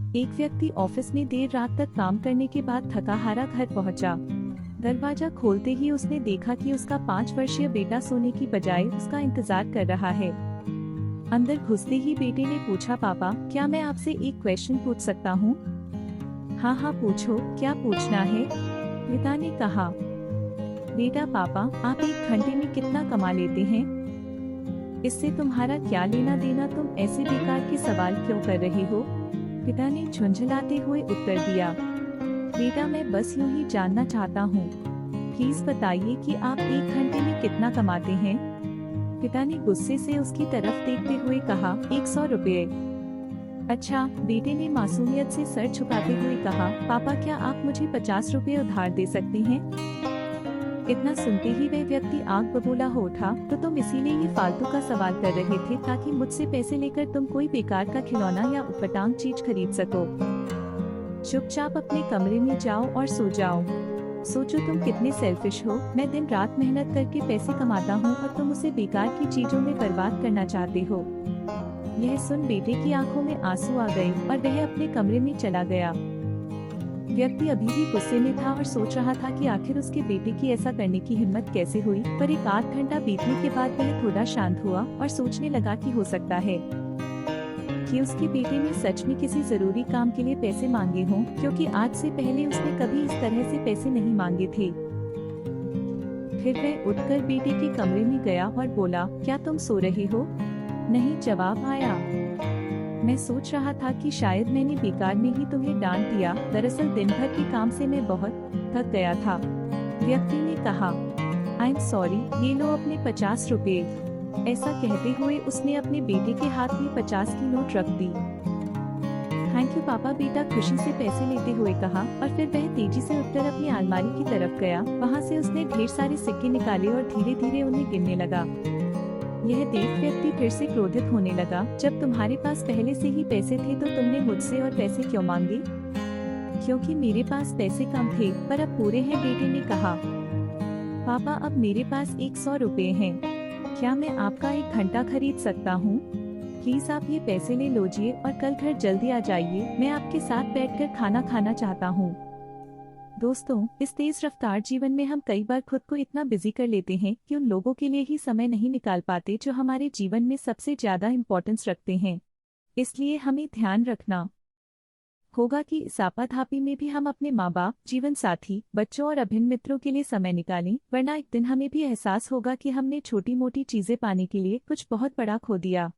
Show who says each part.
Speaker 1: एक व्यक्ति ऑफिस में देर रात तक काम करने के बाद थका हारा घर पहुंचा। दरवाजा खोलते ही उसने देखा कि उसका 5 वर्षीय बेटा सोने की बजाय उसका इंतजार कर रहा है। अंदर घुसते ही बेटे ने पूछा, पापा क्या मैं आपसे एक क्वेश्चन पूछ सकता हूँ? हाँ हाँ पूछो, क्या पूछना है? पिता ने कहा। बेटा, पापा आप एक घंटे में कितना कमा लेते हैं? इससे तुम्हारा क्या लेना देना, तुम ऐसे बेकार के सवाल क्यों कर रहे हो? पिता ने झुंझलाते हुए उत्तर दिया, बेटा मैं बस यूं ही जानना चाहता हूँ, प्लीज बताइए कि आप एक घंटे में कितना कमाते हैं? पिता ने गुस्से से उसकी तरफ देखते हुए कहा, 100 रुपये। अच्छा, बेटे ने मासूमियत से सर झुकाते हुए कहा, पापा क्या आप मुझे 50 रुपये उधार दे सकते हैं? इतना सुनते ही वह व्यक्ति आग बबूला हो उठा, तो तुम इसीलिए ये फालतू का सवाल कर रहे थे ताकि मुझसे पैसे लेकर तुम कोई बेकार का खिलौना या उटपटांग चीज खरीद सको। चुपचाप अपने कमरे में जाओ और सो जाओ। सोचो तुम कितने सेल्फिश हो, मैं दिन रात मेहनत करके पैसे कमाता हूँ और तुम उसे बेकार की चीजों में बर्बाद करना चाहते हो। यह सुन बेटे की आंखों में आंसू आ गए और वह अपने कमरे में चला गया। व्यक्ति अभी भी गुस्से में था और सोच रहा था कि आखिर उसके बेटे की ऐसा करने की हिम्मत कैसे हुई, पर एक आध घंटा बीतने के बाद वह थोड़ा शांत हुआ और सोचने लगा कि हो सकता है कि उसके बेटे ने सच में किसी जरूरी काम के लिए पैसे मांगे हों, क्योंकि आज से पहले उसने कभी इस तरह से पैसे नहीं मांगे थे। फिर वह उठकर बेटे के कमरे में गया और बोला, क्या तुम सो रहे हो? नहीं, जवाब आया। मैं सोच रहा था कि शायद मैंने बेकार में ही तुम्हें डांट दिया, दरअसल दिन भर के काम से मैं बहुत थक गया था। व्यक्ति ने कहा, आई एम सॉरी, ये लो अपने 50 रुपए। ऐसा कहते हुए उसने अपने बेटे के हाथ में 50 की नोट रख दी। थैंक यू पापा, बेटा खुशी से पैसे लेते हुए कहा और फिर वह तेजी से उठकर अपनी अलमारी की तरफ गया। वहाँ से उसने ढेर सारे सिक्के निकाले और धीरे धीरे उन्हें गिनने लगा। यह देख व्यक्ति फिर से क्रोधित होने लगा, जब तुम्हारे पास पहले से ही पैसे थे तो तुमने मुझसे और पैसे क्यों मांगे? क्योंकि मेरे पास पैसे कम थे, पर अब पूरे हैं, बेटे ने कहा। पापा अब मेरे पास 100 रुपए हैं, क्या मैं आपका 1 घंटा खरीद सकता हूँ? प्लीज आप ये पैसे ले लीजिए और कल घर जल्दी आ जाइए, मैं आपके साथ बैठकर खाना खाना चाहता हूँ। दोस्तों, इस तेज रफ्तार जीवन में हम कई बार खुद को इतना बिजी कर लेते हैं कि उन लोगों के लिए ही समय नहीं निकाल पाते जो हमारे जीवन में सबसे ज्यादा इम्पोर्टेंस रखते हैं। इसलिए हमें ध्यान रखना होगा कि इस आपाधापी में भी हम अपने माँ बाप, जीवन साथी, बच्चों और अभिन्न मित्रों के लिए समय निकालें, वरना एक दिन हमें भी एहसास होगा कि हमने छोटी मोटी चीजें पाने के लिए कुछ बहुत बड़ा खो दिया।